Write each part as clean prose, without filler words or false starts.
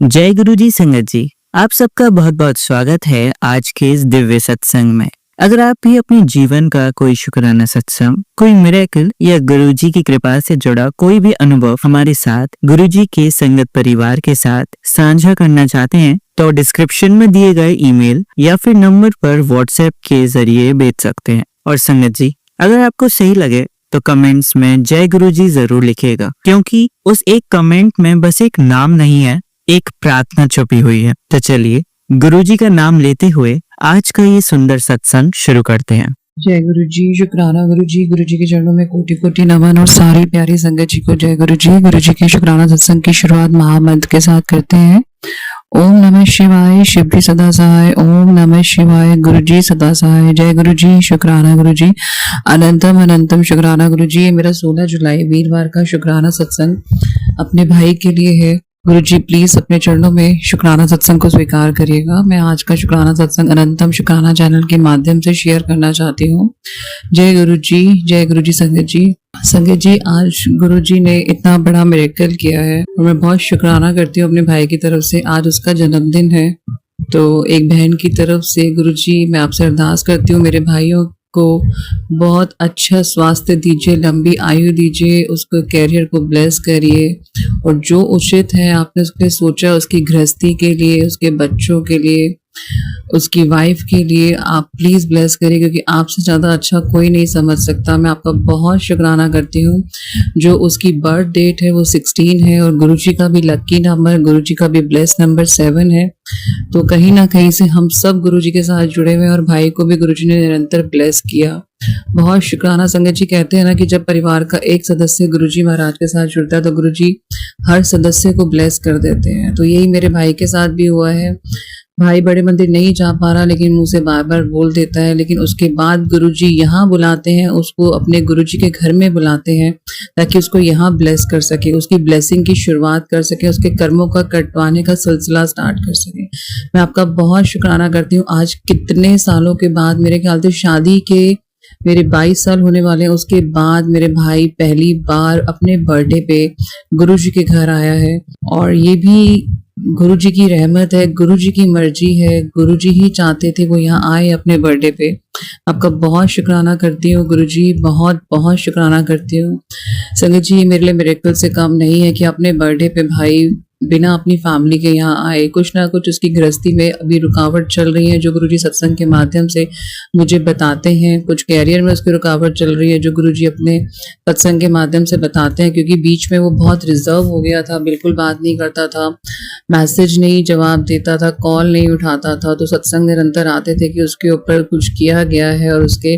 जय गुरु जी संगत जी, आप सबका बहुत बहुत स्वागत है आज के इस दिव्य सत्संग में। अगर आप भी अपने जीवन का कोई शुक्राना सत्संग, कोई मिरेकल या गुरु जी की कृपा से जुड़ा कोई भी अनुभव हमारे साथ गुरु जी के संगत परिवार के साथ साझा करना चाहते हैं तो डिस्क्रिप्शन में दिए गए ईमेल या फिर नंबर पर व्हाट्सएप के जरिए भेज सकते हैं। और संगत जी, अगर आपको सही लगे तो कमेंट्स में जय गुरु जी जरूर लिखिएगा, क्योंकि उस एक कमेंट में बस एक नाम नहीं है, एक प्रार्थना छुपी हुई है। तो चलिए गुरुजी का नाम लेते हुए आज का ये सुंदर सत्संग शुरू करते हैं। जय गुरु जी, शुक्राना गुरु जी के चरणों में कोटि कोटि नमन। और सारी प्यारी संगत जी को जय गुरु जी के शुक्राना सत्संग की शुरुआत महामंत्र के साथ करते हैं। ओम नमः शिवाय, शिव भी सदा सहाय। ओम नमः शिवाय, गुरु जी सदा सहाय। जय गुरु जी, शुक्राना गुरु जी, अनंतम अनंतम शुक्राना गुरु जी। ये मेरा 16 जुलाई वीरवार का शुक्राना सत्संग अपने भाई के लिए है। गुरु जी प्लीज अपने चरणों में शुक्राना सत्संग को स्वीकार करिएगा। मैं आज का शुक्राना सत्संग अनंतम शुक्राना चैनल के माध्यम से शेयर करना चाहती हूँ। जय गुरु जी संगत जी। संगत जी, आज गुरु जी ने इतना बड़ा मिरेकल किया है और मैं बहुत शुक्राना करती हूँ अपने भाई की तरफ से। आज उसका जन्मदिन है, तो एक बहन की तरफ से गुरु जी मैं आपसे अरदास करती हूँ, मेरे भाइयों को बहुत अच्छा स्वास्थ्य दीजिए, लंबी आयु दीजिए, उसको कैरियर को ब्लेस करिए और जो उचित है आपने उसके सोचा, उसकी गृहस्थी के लिए, उसके बच्चों के लिए, उसकी वाइफ के लिए आप प्लीज ब्लेस करिए, क्योंकि आपसे ज्यादा अच्छा कोई नहीं समझ सकता। मैं आपका बहुत शुक्राना करती हूँ। जो उसकी बर्थ डेट है वो 16 है और गुरुजी का भी लक्की नंबर, गुरुजी का भी ब्लेस नंबर 7 है। तो कहीं ना कहीं से हम सब गुरुजी के साथ जुड़े हुए हैं और भाई को भी गुरुजी ने निरंतर ब्लेस किया। बहुत शुक्राना। संगत जी कहते हैं ना कि जब परिवार का एक सदस्य गुरुजी महाराज के साथ जुड़ता है तो गुरुजी हर सदस्य को ब्लेस कर देते हैं। तो यही मेरे भाई के साथ भी हुआ है। भाई बड़े मंदिर नहीं जा पा रहा, लेकिन मुंह से बार बार बोल देता है, लेकिन उसके बाद गुरुजी यहाँ बुलाते हैं, उसको अपने गुरुजी के घर में बुलाते हैं ताकि उसको यहाँ ब्लेस कर सके, उसकी ब्लेसिंग की शुरुआत कर सके, उसके कर्मों का कटवाने का सिलसिला स्टार्ट कर सके। मैं आपका बहुत शुक्राना करती हूँ। आज कितने सालों के बाद, मेरे ख्याल से शादी के मेरे 22 साल होने वाले हैं, उसके बाद मेरे भाई पहली बार अपने बर्थडे पे गुरुजी के घर आया है। और ये भी गुरुजी की रहमत है, गुरुजी की मर्जी है, गुरुजी ही चाहते थे वो यहाँ आए अपने बर्थडे पे। आपका बहुत शुक्राना करती हूँ गुरुजी, बहुत बहुत शुक्राना करती हूँ। संगत जी, ये मेरे लिए मिरेकल से कम नहीं है कि अपने बर्थडे पे भाई बिना अपनी फैमिली के यहाँ आए। कुछ ना कुछ उसकी गृहस्थी में अभी रुकावट चल रही है जो गुरुजी सत्संग के माध्यम से मुझे बताते हैं। कुछ कैरियर में उसकी रुकावट चल रही है जो गुरुजी अपने सत्संग के माध्यम से बताते हैं, क्योंकि बीच में वो बहुत रिजर्व हो गया था, बिल्कुल बात नहीं करता था, मैसेज नहीं जवाब देता था, कॉल नहीं उठाता था। तो सत्संग निरंतर आते थे कि उसके ऊपर कुछ किया गया है और उसके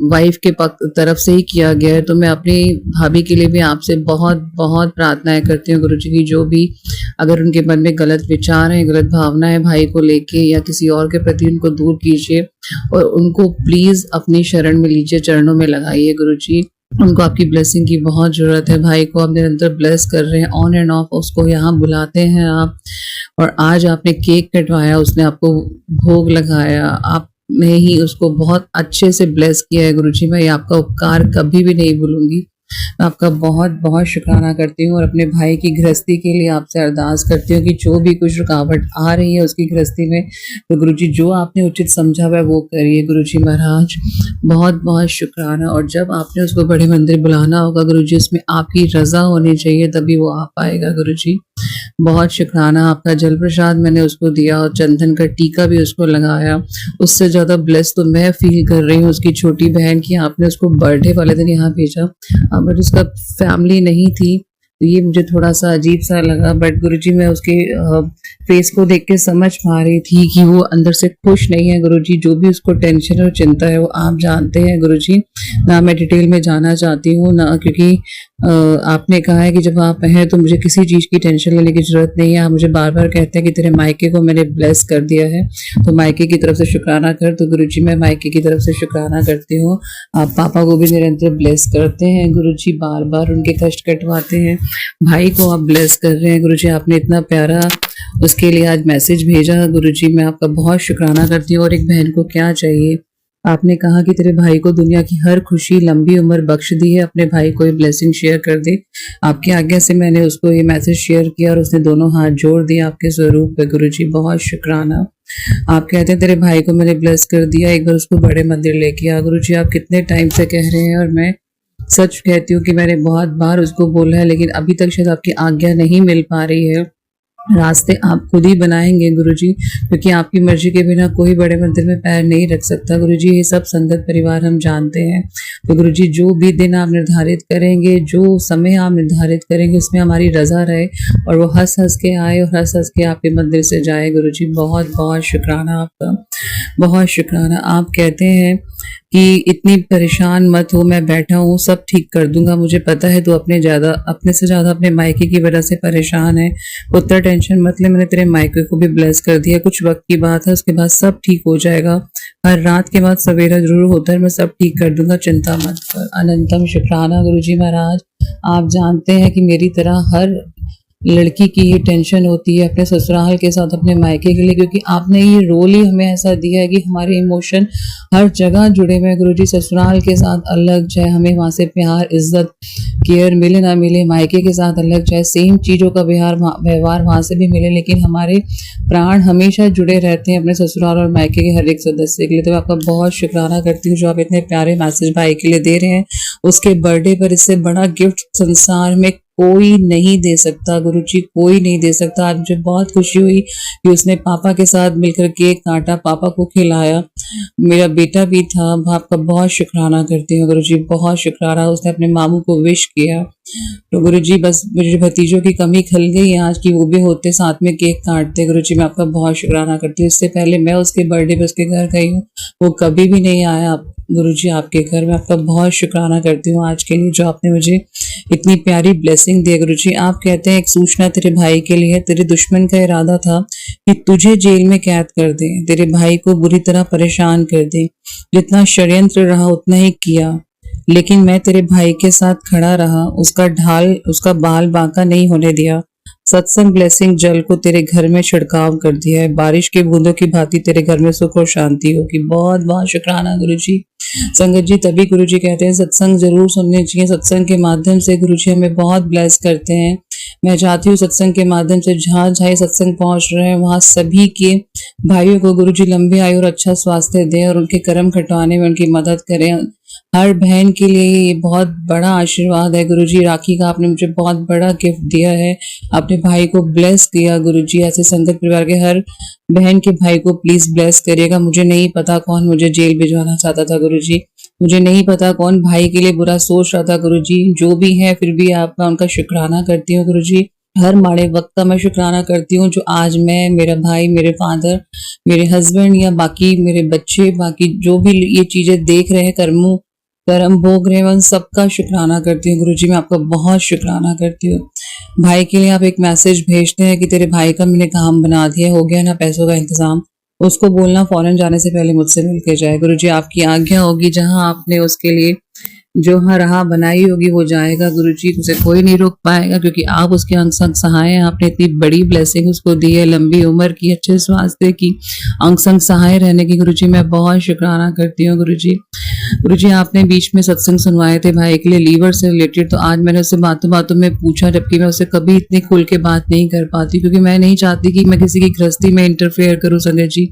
वाइफ के तरफ से ही किया गया है। तो मैं अपनी भाभी के लिए भी आपसे बहुत बहुत प्रार्थनाएं करती हूँ गुरुजी की, जो भी अगर उनके मन में गलत विचार है, गलत भावना है भाई को लेके या किसी और के प्रति, उनको दूर कीजिए और उनको प्लीज अपनी शरण में लीजिए, चरणों में लगाइए गुरुजी। उनको आपकी ब्लेसिंग की बहुत जरूरत है। भाई को आप निरंतर ब्लेस कर रहे हैं, ऑन एंड ऑफ उसको यहाँ बुलाते हैं आप। और आज आपने केक कटवाया, उसने आपको भोग लगाया, आपने ही उसको बहुत अच्छे से ब्लेस किया है गुरुजी। मैं आपका उपकार कभी भी नहीं भूलूंगी। मैं आपका बहुत बहुत शुक्राना करती हूँ और अपने भाई की गृहस्थी के लिए आपसे अरदास करती हूँ कि जो भी कुछ रुकावट आ रही है उसकी गृहस्थी में, तो गुरुजी जो आपने उचित समझा हुआ है वो करिए गुरुजी महाराज। बहुत बहुत शुक्राना। और जब आपने उसको बड़े मंदिर बुलाना होगा गुरुजी, उसमें आपकी रजा होनी चाहिए, तभी वो आ पाएगा गुरुजी। बहुत शुक्राना। आपका जल प्रसाद मैंने उसको दिया और चंदन का टीका भी उसको लगाया। उससे ज्यादा ब्लेस तो मैं फील कर रही हूँ उसकी छोटी बहन की, आपने उसको बर्थडे वाले दिन यहाँ भेजा, बट उसका फैमिली नहीं थी, तो ये मुझे थोड़ा सा अजीब सा लगा। बट गुरुजी मैं उसके फेस को देख के समझ पा रही थी कि वो अंदर से खुश नहीं है गुरुजी। जो भी उसको टेंशन और चिंता है वो आप जानते हैं गुरुजी, ना मैं डिटेल में जाना चाहती हूँ ना, क्योंकि आपने कहा है कि जब आप हैं तो मुझे किसी चीज की टेंशन लेने की जरूरत नहीं है। आप मुझे बार बार कहते हैं कि तेरे मायके को मैंने ब्लेस कर दिया है, तो मायके की तरफ से शुक्राना कर। तो गुरुजी मैं मायके की तरफ से शुक्राना करती हूँ। आप पापा को भी निरंतर ब्लेस करते हैं गुरुजी, बार बार उनके कष्ट कटवाते हैं। भाई को आप ब्लेस कर रहे हैं गुरुजी, आपने इतना प्यारा उसके लिए आज मैसेज भेजा गुरुजी। मैं आपका बहुत शुक्राना करती हूँ। और एक बहन को क्या चाहिए, आपने कहा कि तेरे भाई को दुनिया की हर खुशी लंबी उम्र बख्श दी है, अपने भाई को ये ब्लेसिंग शेयर कर दे। आपकी आज्ञा से मैंने उसको ये मैसेज शेयर किया और उसने दोनों हाथ जोड़ दिए आपके स्वरूप पे। गुरुजी बहुत शुक्राना। आप कहते हैं तेरे भाई को मैंने ब्लेस कर दिया, एक बार उसको बड़े मंदिर लेके आ। गुरुजी आप कितने टाइम से कह रहे हैं और मैं सच कहती हूँ कि मैंने बहुत बार उसको बोला है, लेकिन अभी तक शायद आपकी आज्ञा नहीं मिल पा रही है। रास्ते आप खुद ही बनाएंगे गुरुजी, क्योंकि आपकी मर्जी के बिना कोई बड़े मंदिर में पैर नहीं रख सकता। गुरुजी ये सब संगत परिवार हम जानते हैं, तो गुरुजी जो भी दिन आप निर्धारित करेंगे, जो समय आप निर्धारित करेंगे, उसमें हमारी रजा रहे और वो हंस हंस के आए और हंस हंस के आपके मंदिर से जाए। गुरुजी बहुत बहुत शुक्राना आपका, बहुत शुक्राना। आप कहते हैं कि इतनी परेशान मत हो, मैं बैठा हूँ, सब ठीक कर दूंगा। मुझे पता है तू अपने से ज्यादा अपने मायके की वजह से परेशान है। उतना टेंशन मत ले, मैंने तेरे मायके को भी ब्लेस कर दिया। कुछ वक्त की बात है, उसके बाद सब ठीक हो जाएगा। हर रात के बाद सवेरा जरूर होता है, मैं सब ठीक कर दूंगा, चिंता मत कर। अनंतम शुक्राना गुरुजी महाराज। आप जानते हैं कि मेरी तरह हर लड़की की ये टेंशन होती है अपने ससुराल के साथ, अपने मायके के लिए, क्योंकि आपने ये रोल ही हमें ऐसा दिया है कि हमारे इमोशन हर जगह जुड़े हुए हैं। गुरुजी ससुराल के साथ अलग, चाहे हमें वहाँ से प्यार इज्जत केयर मिले ना मिले, मायके के साथ अलग, चाहे सेम चीज़ों का व्यवहार वहाँ से भी मिले, लेकिन हमारे प्राण हमेशा जुड़े रहते हैं अपने ससुराल और मायके के हर एक सदस्य के लिए। तो मैं आपका बहुत शुक्राना करती हूँ जो आप इतने प्यारे मैसेज भाई के लिए दे रहे हैं। उसके बर्थडे पर इससे बड़ा गिफ्ट संसार में कोई नहीं दे सकता गुरुजी, कोई नहीं दे सकता। आज मुझे बहुत खुशी हुई कि उसने पापा के साथ मिलकर केक काटा, पापा को खिलाया, मेरा बेटा भी था। आपका बहुत शुक्राना करती हूँ गुरुजी, बहुत शुक्राना। उसने अपने मामू को विश किया, तो गुरुजी बस मेरे भतीजों की कमी खल गई आज की वो भी होते साथ में केक काटते। गुरुजी मैं आपका बहुत शुक्राना करती हूँ। इससे पहले मैं उसके बर्थडे पे उसके घर गई हूँ, वो कभी भी नहीं आया गुरुजी आपके घर। मैं आपका बहुत शुक्राना करती हूँ आज के लिए जो आपने मुझे इतनी प्यारी ब्लेसिंग दी। गुरुजी आप कहते हैं एक सूचना तेरे भाई के लिए है। तेरे दुश्मन का इरादा था कि तुझे जेल में कैद कर दे, तेरे भाई को बुरी तरह परेशान कर दे। जितना षड्यंत्र रहा उतना ही किया, लेकिन मैं तेरे भाई के साथ खड़ा रहा, उसका बाल बांका नहीं होने दिया। सत्संग ब्लेसिंग जल को तेरे घर में छिड़काव कर दिया है, बारिश के बूंदों की भांति तेरे घर में सुख और शांति होगी। बहुत बहुत शुक्राना गुरुजी। संगत जी तभी गुरुजी कहते हैं सत्संग जरूर सुनने चाहिए। सत्संग के माध्यम से गुरुजी हमें बहुत ब्लेस करते हैं। मैं चाहती हूँ सत्संग के माध्यम से जहाँ जहाँ सत्संग पहुँच रहे हैं वहाँ सभी के भाइयों को गुरुजी लंबी आयु और अच्छा स्वास्थ्य दें और उनके कर्म खटवाने में उनकी मदद करें। हर बहन के लिए ये बहुत बड़ा आशीर्वाद है गुरुजी। राखी का आपने मुझे बहुत बड़ा गिफ्ट दिया है, अपने भाई को ब्लेस किया गुरुजी। ऐसे संगत परिवार के हर बहन के भाई को प्लीज ब्लेस करिएगा। मुझे नहीं पता कौन मुझे जेल भिजवाना चाहता था गुरुजी, मुझे नहीं पता कौन भाई के लिए बुरा सोच रहा था गुरुजी। जो भी है फिर भी आपका उनका शुक्राना करती हूँ गुरुजी। हर माड़े वक्त का मैं शुक्राना करती हूँ जो आज मैं, मेरा भाई, मेरे फादर, मेरे हस्बैंड या बाकी मेरे बच्चे, बाकी जो भी ये चीजें देख रहे हैं, कर्म भोग रहे हैं, उन सबका शुक्राना करती हूँ गुरुजी। मैं आपका बहुत शुक्राना करती हूँ। भाई के लिए आप एक मैसेज भेजते हैं कि तेरे भाई का मैंने काम बना दिया, हो गया ना पैसों का इंतजाम। उसको बोलना फौरन जाने से पहले मुझसे मिलके जाए। गुरुजी आपकी आज्ञा होगी, जहां आपने उसके लिए जो राह बनाई होगी वो जाएगा गुरुजी। उसे कोई नहीं रोक पाएगा क्योंकि आप उसके अंग संग सहाय हैं। आपने इतनी बड़ी ब्लेसिंग उसको दी है, लंबी उम्र की, अच्छे स्वास्थ्य की, अंग संग सहाय रहने की। गुरुजी मैं बहुत शुक्राना करती हूँ गुरुजी। गुरुजी आपने बीच में सत्संग सुनवाए थे भाई के लिए लीवर से रिलेटेड, तो आज मैंने उससे बातों बातों में पूछा, जबकि मैं उससे कभी इतनी खुल के बात नहीं कर पाती क्योंकि मैं नहीं चाहती कि मैं किसी की गृहस्थी में इंटरफेयर करूँ संगत जी।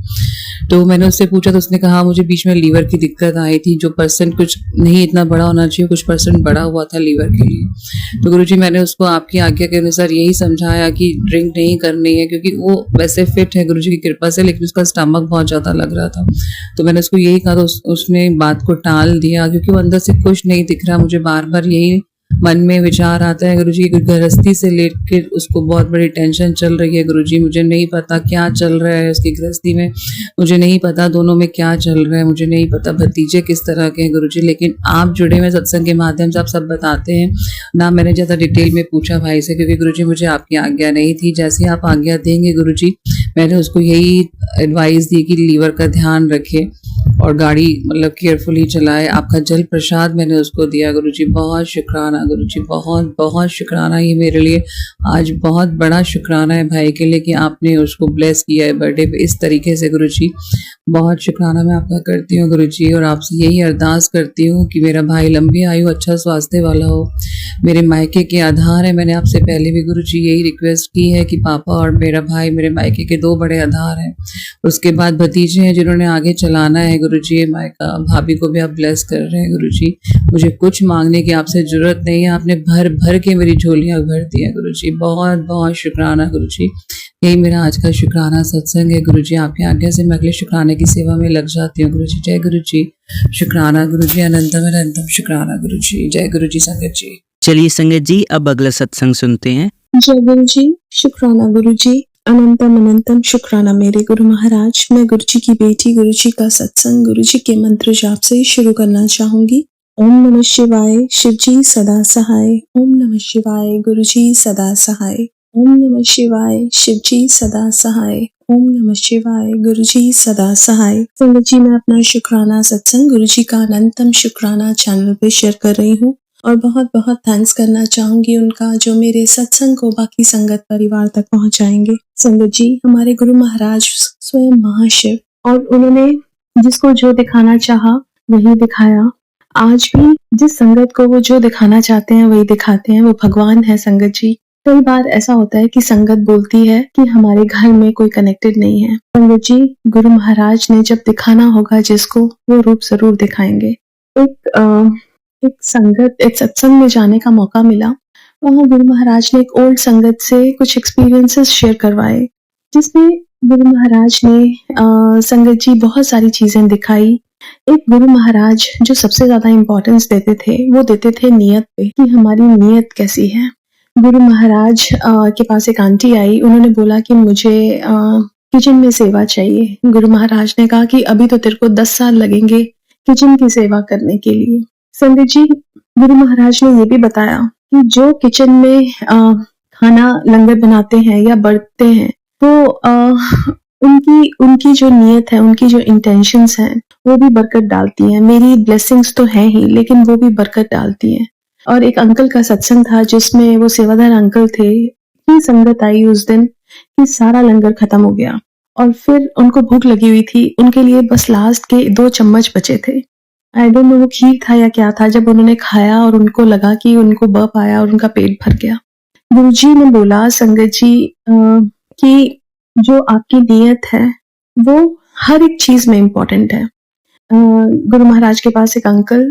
तो मैंने उससे पूछा तो उसने कहा मुझे बीच में लीवर की दिक्कत आई थी, जो परसेंट कुछ नहीं इतना बड़ा होना चाहिए, कुछ परसेंट बड़ा हुआ था लीवर के लिए। तो गुरुजी मैंने उसको आपकी आज्ञा के अनुसार यही समझाया कि ड्रिंक नहीं करनी है, क्योंकि वो वैसे फिट है गुरुजी की कृपा से, लेकिन उसका स्टमक बहुत ज्यादा लग रहा था। तो मैंने उसको यही कहा, तो उसने बात को टाल दिया क्योंकि वो अंदर से कुछ नहीं दिख रहा। मुझे बार बार यही मन में विचार आता है गुरुजी, गृहस्थी से लेकर उसको बहुत बड़ी टेंशन चल रही है गुरुजी। मुझे नहीं पता क्या चल रहा है उसकी गृहस्थी में, मुझे नहीं पता दोनों में क्या चल रहा है, मुझे नहीं पता भतीजे किस तरह के हैं गुरुजी। लेकिन आप जुड़े हुए सत्संग के माध्यम से आप सब बताते हैं ना। मैंने ज़्यादा डिटेल में पूछा भाई से क्योंकि गुरुजी मुझे आपकी आज्ञा नहीं थी। जैसे आप आज्ञा देंगे गुरुजी, मैंने उसको यही एडवाइस दी कि लीवर का ध्यान रखे और गाड़ी मतलब केयरफुली चलाए। आपका जल प्रसाद मैंने उसको दिया गुरुजी, बहुत शुक्राना गुरुजी, बहुत बहुत शुक्राना। ये मेरे लिए आज बहुत बड़ा शुक्राना है भाई के लिए कि आपने उसको ब्लेस किया है बर्थडे पे इस तरीके से गुरुजी। बहुत शुक्राना मैं आपका करती हूँ गुरुजी, और आपसे यही अरदास करती हूँ कि मेरा भाई लंबी आयु अच्छा स्वास्थ्य वाला हो। मेरे मायके के आधार है, मैंने आपसे पहले भी गुरुजी यही रिक्वेस्ट की है कि पापा और मेरा भाई मेरे मायके के दो बड़े आधार हैं। उसके बाद भतीजे हैं जिन्होंने आगे चलाना है गुरुजी। ये मायका भाभी को भी आप ब्लेस कर रहे हैं गुरुजी। मुझे कुछ मांगने की आपसे जरूरत नहीं है, आपने भर भर के मेरी झोलियां भर दी हैं गुरुजी। बहुत बहुत शुक्राना गुरुजी। यही मेरा आज का शुक्राना सत्संग है गुरुजी। आपकी आज्ञा से मैं अगले शुक्राने की सेवा में लग जाती हूँ गुरुजी। जय गुरुजी। शुक्राना गुरुजी, अनंतम अनंतम शुक्राना गुरुजी। जय गुरुजी संगत जी। चलिए संगत जी, अब अगला सत्संग सुनते हैं। जय गुरु जी, शुक्राना गुरु जी, अनंतम अनंतम शुक्राना मेरे गुरु महाराज। मैं गुरु जी की बेटी, गुरु जी का सत्संग गुरु जी के मंत्र जाप से शुरू करना चाहूंगी। ओम नमः शिवाय, शिव जी सदा सहाय। ओम नमः शिवाय, गुरु जी सदा सहाय। ओम नमः शिवाय, शिव जी सदा सहाय। ओम नमः शिवाय, गुरु जी सदा सहाय। संगत जी, मैं अपना शुक्राना सत्संग गुरु जी का अनंतम शुक्राना चैनल पे शेयर कर रही हूँ, और बहुत बहुत थैंक्स करना चाहूंगी उनका जो मेरे सत्संग को बाकी संगत परिवार तक पहुंचाएंगे। संगत जी, हमारे गुरु महाराज स्वयं महाशिव, और उन्होंने जिसको जो दिखाना चाहा वही दिखाया। आज भी जिस संगत को वो जो दिखाना चाहते हैं वही दिखाते हैं। वो भगवान है संगत जी। कई बार ऐसा होता है कि संगत बोलती है कि हमारे घर में कोई कनेक्टेड नहीं है। संगत जी, गुरु महाराज ने जब दिखाना होगा जिसको, वो रूप जरूर दिखाएंगे। एक सत्संग में जाने का मौका मिला। वहाँ गुरु महाराज ने एक ओल्ड संगत से कुछ एक्सपीरियंसेस शेयर करवाए, जिसमें गुरु महाराज ने संगत जी बहुत सारी चीजें दिखाई। एक गुरु महाराज जो सबसे ज्यादा इम्पोर्टेंस देते थे, वो देते थे नियत पे, कि हमारी नियत कैसी है। गुरु महाराज के पास एक आंटी आई, उन्होंने बोला कि मुझे किचन में सेवा चाहिए। गुरु महाराज ने कहा कि अभी तो तेरे को 10 साल लगेंगे किचन की सेवा करने के लिए। संगत जी, गुरु महाराज ने ये भी बताया कि जो किचन में खाना लंगर बनाते हैं या बरतते हैं, वो उनकी जो नियत है, उनकी जो इंटेंशंस हैं, वो भी बरकत डालती हैं। मेरी ब्लेसिंग्स तो हैं ही, लेकिन वो भी बरकत डालती हैं। और एक अंकल का सत्संग था जिसमें वो सेवादार अंकल थे कि संगत आई उस दिन कि सारा लंगर खत्म हो गया, और फिर उनको भूख लगी हुई थी। उनके लिए बस लास्ट के 2 चम्मच बचे थे। आई डोंट नो वो खीर था या क्या था। जब उन्होंने खाया और उनको लगा कि उनको बर्प आया और उनका पेट भर गया। गुरुजी ने बोला संगत जी कि जो आपकी नियत है वो हर एक चीज में इम्पोर्टेंट है। गुरु महाराज के पास एक अंकल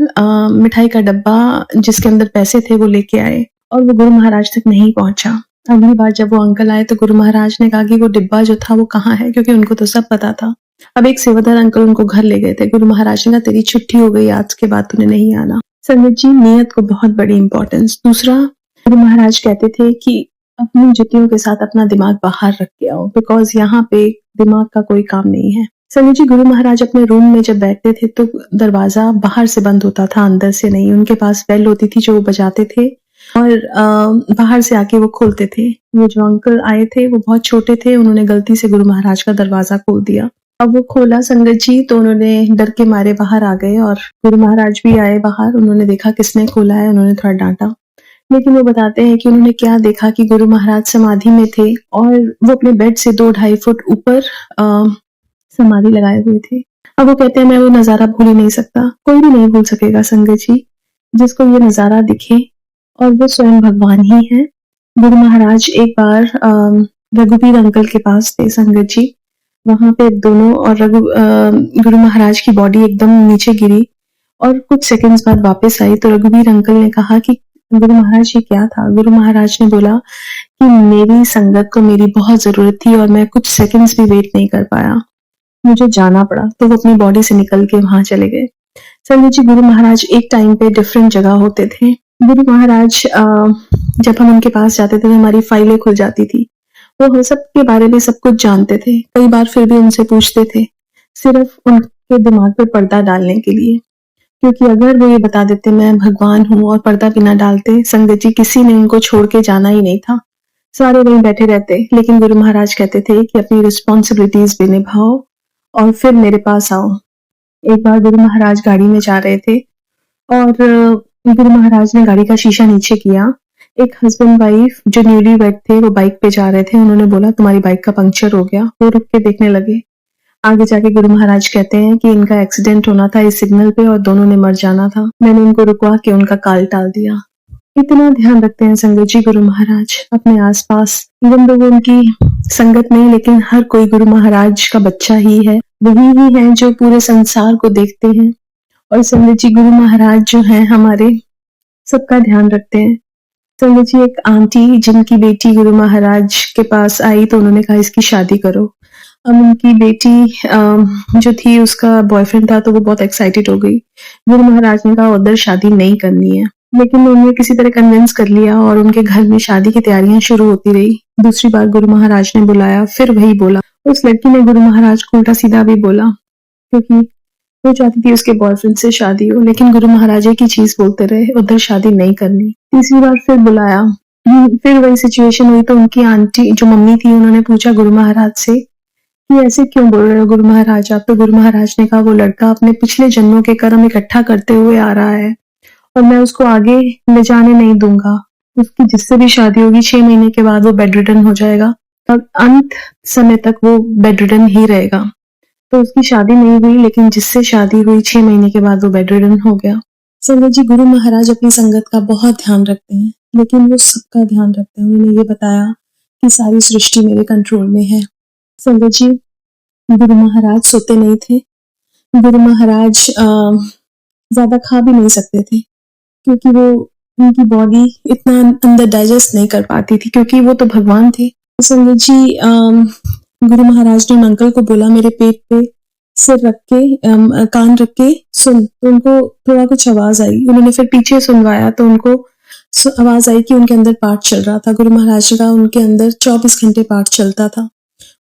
मिठाई का डब्बा जिसके अंदर पैसे थे वो लेके आए, और वो गुरु महाराज तक नहीं पहुंचा। अगली बार जब वो अंकल आए तो गुरु महाराज ने कहा कि वो डिब्बा जो था वो कहाँ है, क्योंकि उनको तो सब पता था। अब एक सेवादार अंकल उनको घर ले गए थे। गुरु महाराज ने कहा तेरी छुट्टी हो गई, आज के बाद तूने नहीं आना। संगत जी, नियत को बहुत बड़ी इंपॉर्टेंस। दूसरा, गुरु महाराज कहते थे कि अपनी जुतियों के साथ अपना दिमाग बाहर रख के आओ, बिकॉज यहाँ पे दिमाग का कोई काम नहीं है। संगत जी, गुरु महाराज अपने रूम में जब बैठते थे तो दरवाजा बाहर से बंद होता था, अंदर से नहीं। उनके पास बेल होती थी जो वो बजाते थे, और बाहर से आके वो खोलते थे। वो जो अंकल आए थे वो बहुत छोटे थे, उन्होंने गलती से गुरु महाराज का दरवाजा खोल दिया। अब वो खोला संगत जी तो उन्होंने डर के मारे बाहर आ गए, और गुरु महाराज भी आए बाहर। उन्होंने देखा किसने खोला है, उन्होंने थोड़ा डांटा। लेकिन वो बताते हैं कि उन्होंने क्या देखा कि गुरु महाराज समाधि में थे, और वो अपने बेड से 2-2.5 फुट ऊपर समाधि लगाए हुए थे। अब वो कहते हैं मैं वो नजारा भूल ही नहीं सकता। कोई भी नहीं भूल सकेगा संगत जी, जिसको ये नजारा दिखे, और वो स्वयं भगवान ही है। गुरु महाराज एक बार रघुवीर अंकल के पास थे संगत जी। वहां पे दोनों और गुरु महाराज की बॉडी एकदम नीचे गिरी, और कुछ सेकंड्स बाद वापस आई। तो रघुवीर अंकल ने कहा कि गुरु महाराज ये क्या था। गुरु महाराज ने बोला कि मेरी संगत को मेरी बहुत जरूरत थी, और मैं कुछ सेकंड्स भी वेट नहीं कर पाया, मुझे जाना पड़ा। तो वो अपनी बॉडी से निकल के वहां चले गए। संगत जी, गुरु महाराज एक टाइम पे डिफरेंट जगह होते थे। गुरु महाराज जब हम उनके पास जाते थे तो हमारी फाइलें खुल जाती थी। वो हम सब के बारे में सब कुछ जानते थे। कई बार फिर भी उनसे पूछते थे, सिर्फ उनके दिमाग पे पर्दा डालने के लिए, क्योंकि अगर वो ये बता देते मैं भगवान हूँ और पर्दा भी ना डालते, संगत जी किसी ने उनको छोड़ के जाना ही नहीं था, सारे वहीं बैठे रहते। लेकिन गुरु महाराज कहते थे कि अपनी रिस्पॉन्सिबिलिटीज भी निभाओ और फिर मेरे पास आओ। एक बार गुरु महाराज गाड़ी में जा रहे थे और गुरु महाराज ने गाड़ी का शीशा नीचे किया। एक हस्बैंड वाइफ जो न्यूली वेड थे वो बाइक पे जा रहे थे। उन्होंने बोला तुम्हारी बाइक का पंक्चर हो गया। वो रुक के देखने लगे। आगे जाके गुरु महाराज कहते हैं कि इनका एक्सीडेंट होना था इस सिग्नल पे और दोनों ने मर जाना था। मैंने उनको रुकवा के उनका काल टाल दिया। इतना ध्यान रखते हैं संगत जी गुरु महाराज अपने आसपास। इवन तो वो उनकी संगत नहीं, लेकिन हर कोई गुरु महाराज का बच्चा ही है। वही ही है जो पूरे संसार को देखते हैं। और संगत जी गुरु महाराज जो हैं हमारे सबका ध्यान रखते हैं। संगत जी एक आंटी जिनकी बेटी गुरु महाराज के पास आई तो उन्होंने कहा इसकी शादी करो। अब उनकी बेटी जो थी उसका बॉयफ्रेंड था तो वो बहुत एक्साइटेड हो गई। गुरु महाराज ने कहा उधर शादी नहीं करनी है, लेकिन उन्होंने किसी तरह कन्विंस कर लिया और उनके घर में शादी की तैयारियां शुरू होती रही। दूसरी बार गुरु महाराज ने बुलाया, फिर वही बोला। उस लड़की ने गुरु महाराज को उल्टा सीधा भी बोला क्योंकि वो चाहती थी उसके बॉयफ्रेंड से शादी हो, लेकिन गुरु महाराज एक ही चीज बोलते रहे, उधर शादी नहीं करनी। तीसरी बार फिर बुलाया, फिर वही सिचुएशन हुई तो उनकी आंटी जो मम्मी थी उन्होंने पूछा गुरु महाराज से कि ऐसे क्यों बोल रहे हो गुरु महाराज आप। तो गुरु महाराज ने कहा वो लड़का अपने पिछले जन्मों के कर्म इकट्ठा करते हुए आ रहा है और मैं उसको आगे ले जाने नहीं दूंगा। उसकी जिससे भी शादी होगी 6 महीने के बाद वो बेड रिडन हो जाएगा, तब अंत समय तक वो बेड रिडन ही रहेगा। तो उसकी शादी नहीं हुई, लेकिन जिससे शादी हुई 6 महीने के बाद वो बेड रिडन हो गया। संगत जी गुरु महाराज अपनी संगत का बहुत ध्यान रखते हैं, लेकिन वो सबका ध्यान रखते हैं। उन्होंने ये बताया कि सारी सृष्टि मेरे कंट्रोल में है। संगत जी गुरु महाराज सोते नहीं थे। गुरु महाराज ज्यादा खा भी नहीं सकते थे क्योंकि वो उनकी बॉडी इतना अंदर डाइजेस्ट नहीं कर पाती थी, क्योंकि वो तो भगवान थे। संगत जी गुरु महाराज ने अंकल को बोला मेरे पेट पे सिर रख के कान रख के सुन। तो उनको थोड़ा कुछ आवाज आई। उन्होंने फिर पीछे सुनवाया तो उनको आवाज आई कि उनके अंदर पार्ट चल रहा था। गुरु महाराज का उनके अंदर 24 घंटे पार्ट चलता था।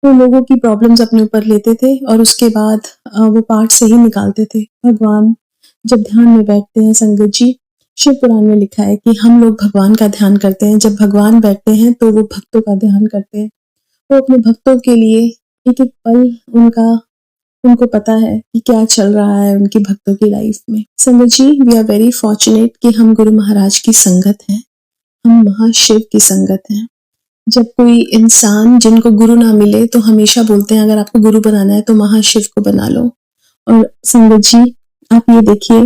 वो लोगों की प्रॉब्लम्स अपने ऊपर लेते थे और उसके बाद वो पार्ट से ही निकालते थे। भगवान जब ध्यान में बैठते हैं संगत जी, शिव पुराण में लिखा है कि हम लोग भगवान का ध्यान करते हैं। जब भगवान बैठते हैं तो वो भक्तों का ध्यान करते हैं। वो अपने भक्तों के लिए एक एक पल उनको पता है कि क्या चल रहा है उनकी भक्तों की लाइफ में। संगत जी वी आर वेरी फॉर्चुनेट कि हम गुरु महाराज की संगत हैं, हम महाशिव की संगत हैं। जब कोई इंसान जिनको गुरु ना मिले तो हमेशा बोलते हैं अगर आपको गुरु बनाना है तो महाशिव को बना लो। और संगत जी आप ये देखिए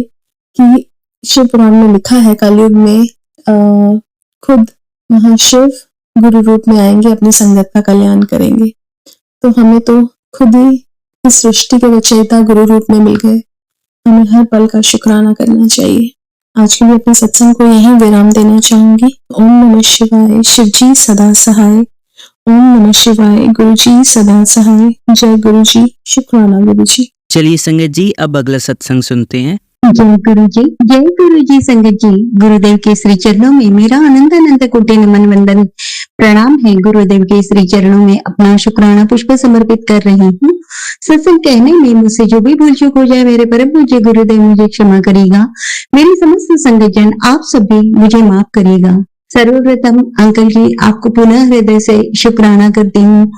कि शिव पुराण में लिखा है कलयुग में खुद महाशिव गुरु रूप में आएंगे, अपनी संगत का कल्याण करेंगे। तो हमें तो खुद ही इस सृष्टि के रचयिता गुरु रूप में मिल गए। हमें हर पल का शुक्राना करना चाहिए। आज के लिए अपने सत्संग को यहीं विराम देना चाहूंगी। ओम नमः शिवाय। शिव जी सदा सहाय। ओम नमः शिवाय। गुरु जी सदा सहाय। जय गुरु जी। शुक्राना गुरु जी। चलिए संगत जी अब अगला सत्संग सुनते हैं। जय गुरु जी संगत जी। गुरुदेव के श्री चरणों में मेरा अनंत अनंत कोटि नमन वंदन प्रणाम है। गुरुदेव के श्री चरणों में अपना शुक्राना पुष्प समर्पित कर रही हूँ। सत्संग कहने में मुझसे जो भी भूल चूक हो जाए मेरे परम पूज्य गुरुदेव मुझे क्षमा करेगा। मेरी समस्त संगत जन आप सभी मुझे माफ करेगा। सर्वप्रथम अंकल जी आपको पुनः हृदय से शुक्राना करती हूँ।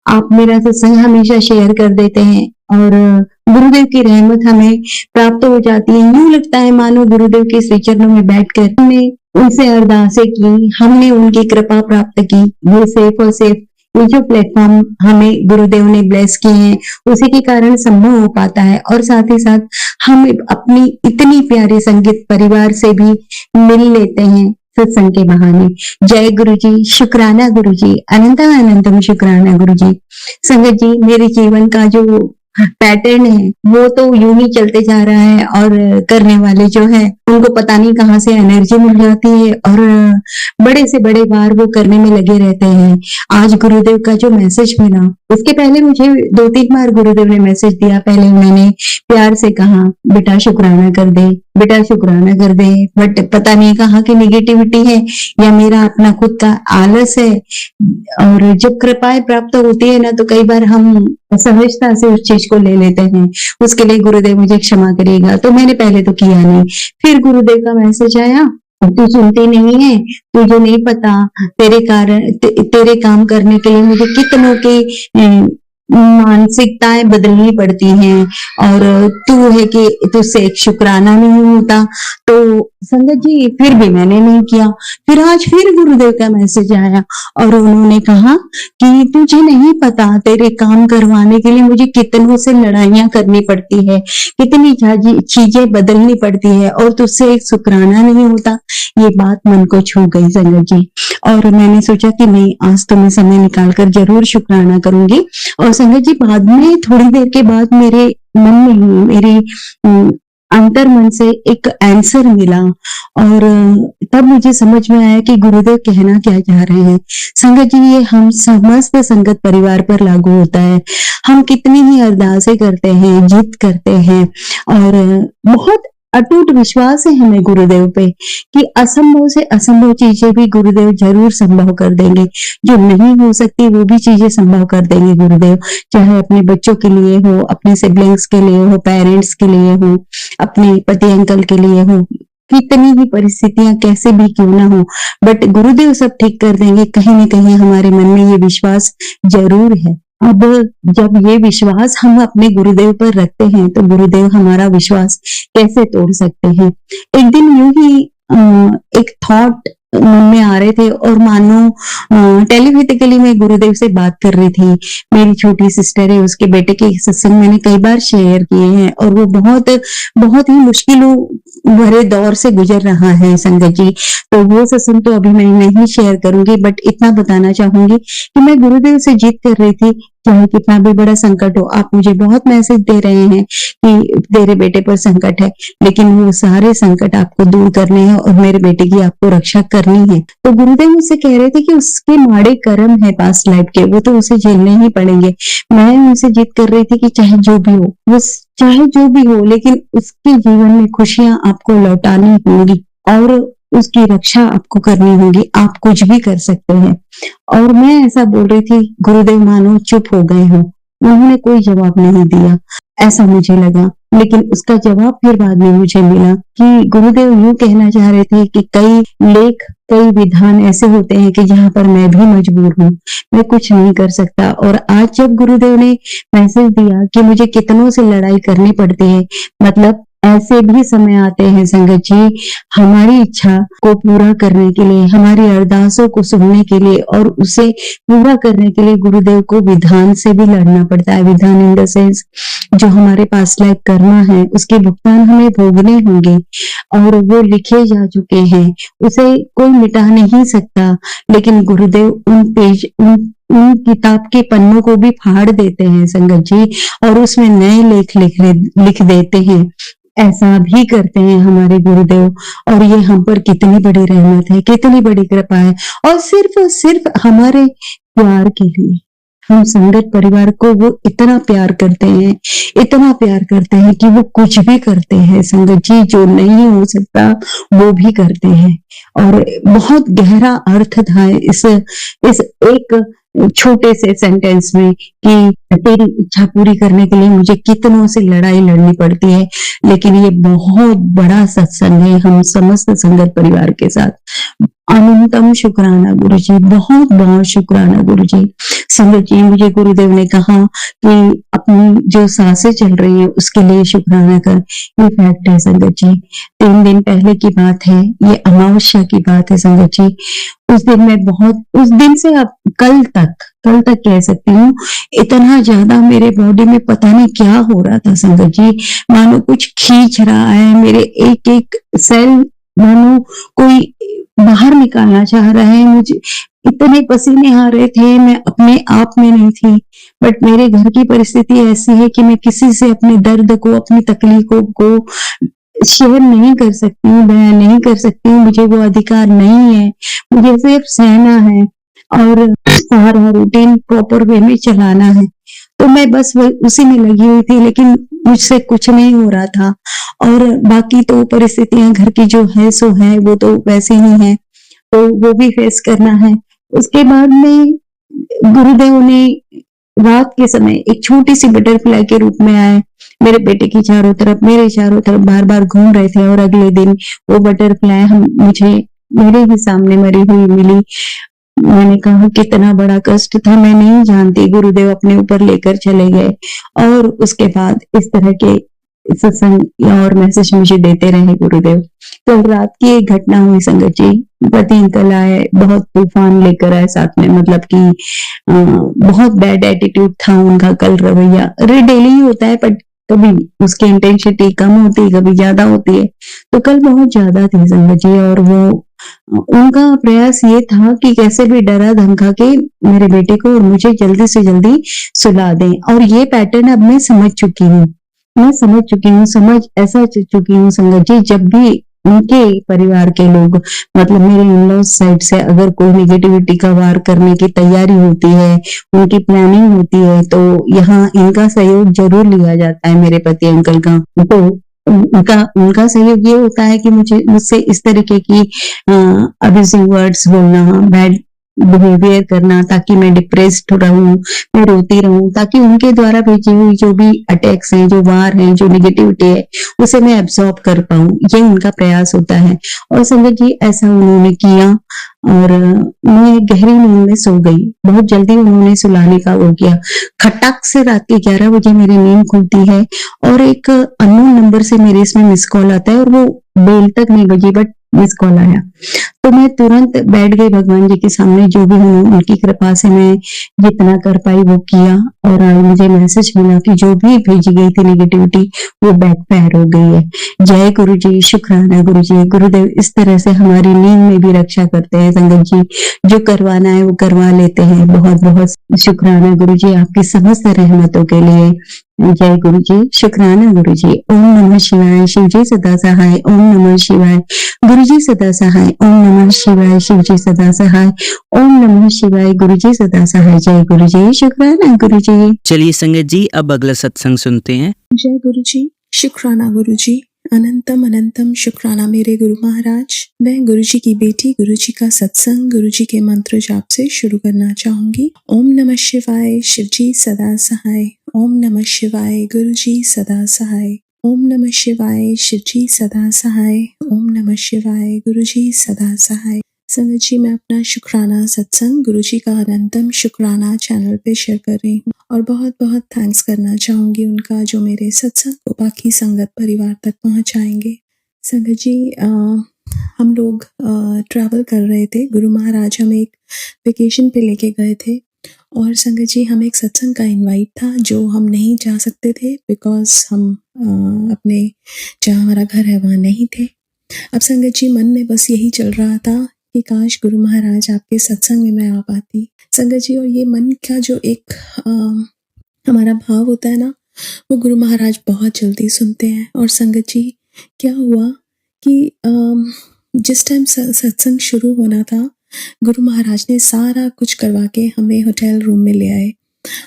आप मेरा सत्संग हमेशा शेयर कर देते हैं और गुरुदेव की रहमत हमें प्राप्त हो जाती है। यूं लगता है मानो गुरुदेव के श्री चरणों में बैठकर हमने उनसे अरदासें की, हमने उनकी कृपा प्राप्त की। ये सेफ और सेफ ये जो प्लेटफॉर्म हमें गुरुदेव ने ब्लेस किए हैं उसी के कारण संभव हो पाता है। और साथ ही साथ हम अपनी इतनी प्यारी संगीत परिवार से भी मिल लेते हैं सत्संग के बहाने। जय गुरु जी। शुक्राना गुरु जी। अनंत अनंतम शुक्राना गुरु जी। संगत जी मेरे जीवन का जो पैटर्न है वो तो यूं ही चलते जा रहा है और करने वाले जो है उनको पता नहीं कहाँ से एनर्जी मिल जाती है और बड़े से बड़े बार वो करने में लगे रहते हैं। आज गुरुदेव का जो मैसेज मिला उसके पहले मुझे 2-3 बार गुरुदेव ने मैसेज दिया। पहले उन्होंने प्यार से कहा बेटा शुक्राना कर दे, बेटा शुक्राना कर दे। बट पता नहीं कहाँ की निगेटिविटी है या मेरा अपना खुद का आलस है। और जब कृपाएं प्राप्त होती है ना तो कई बार हम सहजता से उस चीज को ले लेते हैं। उसके लिए गुरुदेव मुझे क्षमा करेगा। तो मैंने पहले तो किया नहीं। फिर गुरुदेव का मैसेज आया तू सुनती नहीं है, तुझे नहीं पता तेरे कारण तेरे काम करने के लिए मुझे कितनों की मानसिकताएं बदलनी पड़ती हैं और तू है कि तुझसे एक शुक्राना नहीं होता। तो संगत जी फिर भी मैंने नहीं किया। फिर आज फिर गुरुदेव का मैसेज आया और उन्होंने कहा कि तुझे नहीं पता, तेरे काम करवाने के लिए मुझे कितनों से लड़ाइयां करनी पड़ती है, कितनी चीजें बदलनी पड़ती है और तुझसे एक शुक्राना नहीं होता। ये बात मन को छू गई संगत जी, और मैंने सोचा कि नहीं, आज तो मैं समय निकालकर जरूर शुक्राना करूंगी। और संगत जी बाद में थोड़ी देर के बाद मेरे मन में ही मेरे अंतर मन से एक आंसर मिला और तब मुझे समझ में आया कि गुरुदेव कहना क्या चाह रहे हैं। संगत जी ये हम समस्त संगत परिवार पर लागू होता है। हम कितनी ही अरदासें करते हैं, जिद करते हैं और बहुत अटूट विश्वास है हमें गुरुदेव पे कि असंभव से असंभव चीजें भी गुरुदेव जरूर संभव कर देंगे। जो नहीं हो सकती वो भी चीजें संभव कर देंगे गुरुदेव, चाहे अपने बच्चों के लिए हो, अपने सिबलिंग्स के लिए हो, पेरेंट्स के लिए हो, अपने पति अंकल के लिए हो। कितनी ही परिस्थितियां कैसे भी क्यों ना हो, बट गुरुदेव सब ठीक कर देंगे। कहीं ना कहीं हमारे मन में ये विश्वास जरूर है। अब जब ये विश्वास हम अपने गुरुदेव पर रखते हैं तो गुरुदेव हमारा विश्वास कैसे तोड़ सकते हैं। एक दिन यूं ही एक थॉट मन में आ रहे थे और मानो टेलीपैथिकली मैं गुरुदेव से बात कर रही थी। मेरी छोटी सिस्टर है, उसके बेटे के सत्संग मैंने कई बार शेयर किए हैं और वो बहुत बहुत ही मुश्किलों भरे दौर से गुजर रहा है संगत जी। तो वो सत्संग तो अभी मैं नहीं शेयर करूंगी, बट इतना बताना चाहूंगी कि मैं गुरुदेव से जिद कर रही थी, चाहे कितना भी बड़ा संकट हो। आप मुझे बहुत मैसेज दे रहे हैं कि तेरे बेटे पर संकट है, लेकिन वो सारे संकट आपको दूर करने हैं और मेरे बेटे की आपको रक्षा करनी है। तो गुरुदेव मुझसे कह रहे थे कि उसके माड़े कर्म है पास्ट लाइफ के, वो तो उसे झेलने ही पड़ेंगे। मैं उनसे जिद कर रही थी कि चाहे जो भी हो, वो चाहे जो भी हो, लेकिन उसके जीवन में खुशियां आपको लौटानी होंगी और उसकी रक्षा आपको करनी होगी। आप कुछ भी कर सकते हैं। और मैं ऐसा बोल रही थी, गुरुदेव मानो चुप हो गए हो, उन्होंने कोई जवाब नहीं दिया, ऐसा मुझे लगा। लेकिन उसका जवाब फिर बाद में मुझे मिला कि गुरुदेव यूं कहना चाह रहे थे कि कई लेख, कई विधान ऐसे होते हैं कि जहां पर मैं भी मजबूर हूँ, मैं कुछ नहीं कर सकता। और आज जब गुरुदेव ने मैसेज दिया कि मुझे कितनों से लड़ाई करनी पड़ती है, मतलब ऐसे भी समय आते हैं संगत जी, हमारी इच्छा को पूरा करने के लिए, हमारी अरदासों को सुनने के लिए और उसे पूरा करने के लिए गुरुदेव को विधान से भी लड़ना पड़ता है। विधान इन द सेंस जो हमारे पास लाइफ करना है, उसके भुगतान हमें भोगने होंगे और वो लिखे जा चुके हैं, उसे कोई मिटा नहीं सकता। लेकिन गुरुदेव उन किताब के पन्नों को भी फाड़ देते हैं संगत जी, और उसमें नए लेख लिख देते हैं। ऐसा भी करते हैं हमारे गुरुदेव, और ये हम पर कितनी बड़ी रहमत है, कितनी बड़ी कृपा है। और सिर्फ हमारे प्यार के लिए, हम संगत परिवार को वो इतना प्यार करते हैं, इतना प्यार करते हैं कि वो कुछ भी करते हैं संगत जी, जो नहीं हो सकता वो भी करते हैं। और बहुत गहरा अर्थ था इस एक छोटे से सेंटेंस में कि तेरी इच्छा पूरी करने के लिए मुझे कितनों से लड़ाई लड़नी पड़ती है। लेकिन ये बहुत बड़ा सत्संग है हम समस्त संगत परिवार के साथ। अनंतम शुक्राना गुरु जी, बहुत बहुत शुक्राना गुरु जी। संगत जी, मुझे गुरुदेव ने कहा कि अपनी जो सांसें चल रही है उसके लिए शुक्राना कर। ये फैक्ट है संगत जी। 3 दिन पहले की बात है, ये अमावस्या की बात है संगत जी। उस दिन से अब कल तक कह सकती हूँ, इतना ज्यादा मेरे बॉडी में पता नहीं क्या हो रहा था संगत जी, मानो कुछ खींच रहा है मेरे एक एक सेल, मानो कोई बाहर निकालना चाह रहा है मुझे। इतने पसीने आ रहे थे, मैं अपने आप में नहीं थी। बट मेरे घर की परिस्थिति ऐसी है कि मैं किसी से अपने दर्द को, अपनी तकलीफों को शेयर नहीं कर सकती हूँ, बयान नहीं कर सकती हूँ। मुझे वो अधिकार नहीं है, मुझे सिर्फ सहना है और सारा रूटीन प्रॉपर वे में चलाना है। तो मैं बस उसी में लगी हुई थी, लेकिन मुझसे कुछ नहीं हो रहा था। और बाकी तो परिस्थितियां घर की जो है सो है, वो तो वैसे ही है, तो वो भी फेस करना है। उसके बाद में गुरुदेव ने रात के समय एक छोटी सी बटरफ्लाई के रूप में आए, मेरे बेटे की चारों तरफ, मेरे चारों तरफ बार बार घूम रहे थे। और अगले दिन वो बटरफ्लाई मुझे मेरे ही सामने मरी हुई मिली। मैंने कहा कितना बड़ा कष्ट था, मैं नहीं जानती, गुरुदेव अपने ऊपर लेकर चले गए। और उसके बाद इस तरह के सत्संग और मैसेज मुझे देते रहे गुरुदेव। कल रात की एक घटना हुई संगत जी, पति अंकल आए, बहुत तूफान लेकर आए साथ में, मतलब कि बहुत बैड एटीट्यूड था उनका कल, रवैया अरे डेली ही होता है, पर कभी उसकी इंटेंसिटी कम होती है, कभी ज्यादा होती है। तो कल बहुत ज्यादा थी संगत जी, और वो उनका प्रयास ये था कि कैसे भी डरा धमका के मेरे बेटे को और मुझे जल्दी से जल्दी सुला दें। और ये पैटर्न अब मैं समझ चुकी हूँ, समझ ऐसा चुकी हूँ संगत जी, जब भी उनके परिवार के लोग, मतलब मेरे इन-लॉ साइड से अगर कोई नेगेटिविटी का वार करने की तैयारी होती है, उनकी प्लानिंग होती है, तो यहाँ इनका सहयोग जरूर लिया जाता है, मेरे पति अंकल का। तो उनका उनका सहयोग ये होता है कि मुझसे इस तरीके की अब्यूजिंग वर्ड्स बोलना, बैड बिहेवियर करना, ताकि मैं डिप्रेस्ड रहूं, मैं रोती रहूं, ताकि उनके द्वारा भेजी हुई जो भी अटैक्स हैं, जो वार हैं, जो नेगेटिविटी है, उसे मैं एब्सॉर्ब कर पाऊं, ये उनका प्रयास होता है। और संगत जी ऐसा उन्होंने किया, और मैं गहरी नींद में सो गई। बहुत जल्दी उन्होंने सुलाने का वो किया। खटाक से रात के 11 बजे मेरी नींद खुलती है, और एक अननोन नंबर से मेरे इसमें मिस कॉल आता है, और वो बेल तक नहीं बजी, बट मिस कॉल आया। तो मैं तुरंत बैठ गई भगवान जी के सामने, जो भी उनकी कृपा से मैं जितना कर पाई वो किया। और आज मुझे मैसेज मिला कि जो भी भेजी गई थी नेगेटिविटी, वो बैकफायर हो गई है। जय गुरु जी, शुक्राना गुरु जी। गुरुदेव इस तरह से हमारी नींद में भी रक्षा करते हैं संगत जी, जो करवाना है वो करवा लेते हैं। बहुत बहुत शुक्राना गुरु जी आपकी समस्त रहमतों के लिए। जय गुरु जी, शुक्राना गुरु जी। ओम नमः शिवाय, शिव जी सदा सहाय। ओम नमः शिवाय, गुरु जी सदा सहाय। ओम नमः शिवाय, शिव जी सदा सहाय। ओम नमः शिवाय, गुरु जी सदा सहाय। जय गुरु जी, शुक्राना गुरु जी। चलिए संगत जी, अब अगला सत्संग सुनते हैं। जय गुरु जी, शुक्राना गुरु जी। अनंतम अनंतम शुक्राना मेरे गुरु महाराज। मैं गुरु जी की बेटी, गुरु जी का सत्संग गुरु जी के मंत्र जाप से शुरू करना चाहूंगी। ओम नमः शिवाय, शिव जी सदा सहाय। ओम नमः शिवाय, गुरु जी सदा सहाय। ओम नमः शिवाय, शिव जी सदा सहाय। ओम नमः शिवाय, गुरु जी सदा सहाय। संगत जी, मैं अपना शुक्राना सत्संग गुरु जी का अनंतम शुक्राना चैनल पे शेयर कर रही हूँ, और बहुत बहुत थैंक्स करना चाहूंगी उनका, जो मेरे सत्संग को बाकी संगत परिवार तक पहुंचाएंगे। संगत जी, हम लोग ट्रैवल कर रहे थे, गुरु महाराज हमें एक वेकेशन पे लेके गए थे, और संगत जी हमें एक सत्संग का इनवाइट था जो हम नहीं जा सकते थे, बिकॉज हम अपने जहाँ हमारा घर है वहाँ नहीं थे। अब संगत जी मन में बस यही चल रहा था कि काश गुरु महाराज आपके सत्संग में मैं आ पाती। संगत जी, और ये मन का जो एक हमारा भाव होता है ना, वो गुरु महाराज बहुत जल्दी सुनते हैं। और संगत जी क्या हुआ कि जिस टाइम सत्संग शुरू होना था, गुरु महाराज ने सारा कुछ करवा के हमें होटल रूम में ले आए।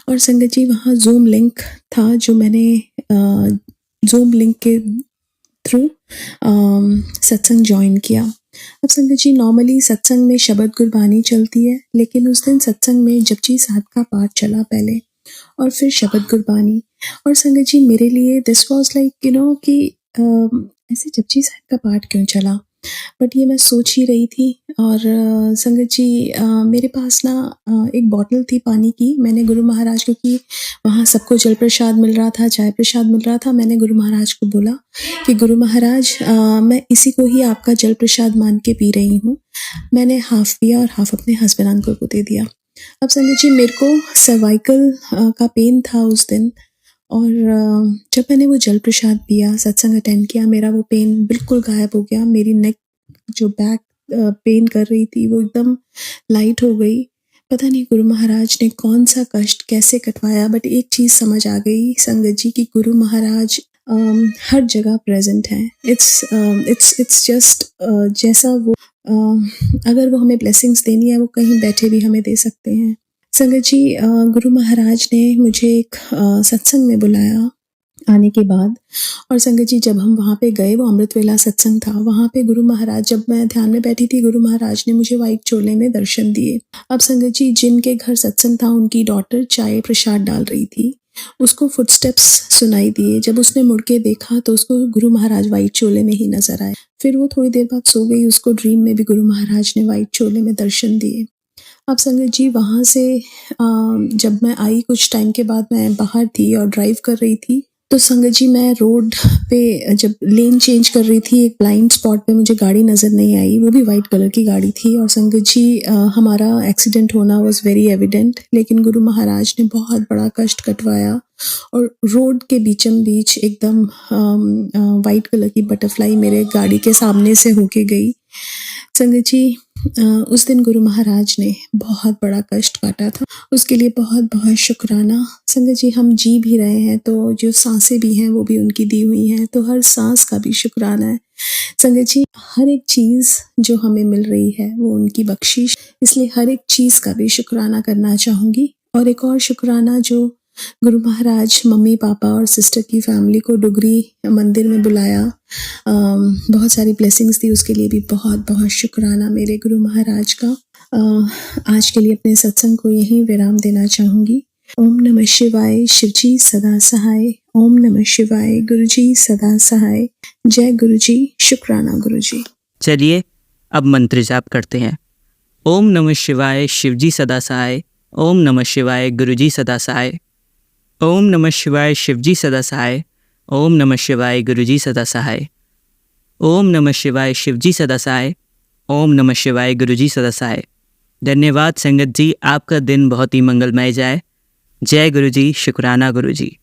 और संगत जी वहाँ जूम लिंक था, जो मैंने जूम लिंक के थ्रू सत्संग ज्वाइन किया। अब संगत जी नॉर्मली सत्संग में शब्द गुरबानी चलती है, लेकिन उस दिन सत्संग में जपजी साहब का पाठ चला पहले, और फिर शब्द गुरबानी। और संगत जी मेरे लिए दिस वाज लाइक कि ऐसे जपजी साहब का पाठ क्यों चला, बट ये मैं सोच ही रही थी। और संगत जी मेरे पास ना एक बॉटल थी पानी की। मैंने गुरु महाराज, क्योंकि वहाँ सबको जल प्रसाद मिल रहा था, चाय प्रसाद मिल रहा था, मैंने गुरु महाराज को बोला कि गुरु महाराज मैं इसी को ही आपका जल प्रसाद मान के पी रही हूँ। मैंने हाफ पिया और हाफ अपने हस्बैंड अंकल को दे दिया। अब संगत जी मेरे को सर्वाइकल का पेन था उस दिन, और जब मैंने वो जल प्रसाद पिया, सत्संग अटेंड किया, मेरा वो पेन बिल्कुल गायब हो गया। मेरी नेक जो बैक पेन कर रही थी वो एकदम लाइट हो गई। पता नहीं गुरु महाराज ने कौन सा कष्ट कैसे कटवाया, बट एक चीज़ समझ आ गई संगत जी कि गुरु महाराज हर जगह प्रेजेंट हैं। इट्स जस्ट जैसा वो अगर वो हमें ब्लेसिंग्स देनी है, वो कहीं बैठे भी हमें दे सकते हैं। संगत जी गुरु महाराज ने मुझे एक सत्संग में बुलाया आने के बाद, और संगत जी जब हम वहाँ पे गए, वो अमृत वेला सत्संग था। वहाँ पे गुरु महाराज, जब मैं ध्यान में बैठी थी, गुरु महाराज ने मुझे वाइट चोले में दर्शन दिए। अब संगत जी जिनके घर सत्संग था, उनकी डॉटर चाय प्रसाद डाल रही थी, उसको फुटस्टेप्स सुनाई दिए। जब उसने मुड़ के देखा तो उसको गुरु महाराज वाइट चोले में ही नजर आए। फिर वो थोड़ी देर बाद सो गई। उसको ड्रीम में भी गुरु महाराज ने वाइट चोले में दर्शन दिए। अब संगत जी वहाँ से जब मैं आई कुछ टाइम के बाद मैं बाहर थी और ड्राइव कर रही थी, तो संगत जी मैं रोड पे जब लेन चेंज कर रही थी एक ब्लाइंड स्पॉट पे मुझे गाड़ी नज़र नहीं आई, वो भी वाइट कलर की गाड़ी थी। और संगत जी हमारा एक्सीडेंट होना वाज वेरी एविडेंट, लेकिन गुरु महाराज ने बहुत बड़ा कष्ट कटवाया और रोड के बीचम बीच एकदम वाइट कलर की बटरफ्लाई मेरे गाड़ी के सामने से होके गई। संगत जी उस दिन गुरु महाराज ने बहुत बड़ा कष्ट काटा था, उसके लिए बहुत बहुत शुक्राना। संगत जी हम जी भी रहे हैं तो जो सांसें भी हैं वो भी उनकी दी हुई हैं, तो हर सांस का भी शुक्राना है। संगत जी हर एक चीज़ जो हमें मिल रही है वो उनकी बख्शिश, इसलिए हर एक चीज़ का भी शुक्राना करना चाहूँगी। और एक और शुक्राना जो गुरु महाराज मम्मी पापा और सिस्टर की फैमिली को डुगरी मंदिर में बुलाया, बहुत सारी ब्लेसिंग्स दी, उसके लिए भी बहुत बहुत शुक्राना मेरे गुरु महाराज का। आज के लिए अपने सत्संग को यहीं विराम देना चाहूँगी। ओम नमः शिवाय, शिवजी सदा सहाय। ओम नमः शिवाय, गुरुजी सदा सहाय। जय गुरुजी, शुक्राना गुरुजी। चलिए अब मंत्र जाप करते हैं। ओम नमः शिवाय, शिवजी सदा सहाय। ओम नमः शिवाय, गुरुजी सदा सहाय। ओम नमः शिवाय, शिवजी सदा सहाय। ओम नमः शिवाय, गुरुजी सदा सहाय। ओम नमः शिवाय, शिवजी सदा सहाय। ओम नमः शिवाय, गुरुजी सदा सहाय। धन्यवाद संगत जी, आपका दिन बहुत ही मंगलमय जाए। जय गुरुजी, शुक्राना गुरुजी।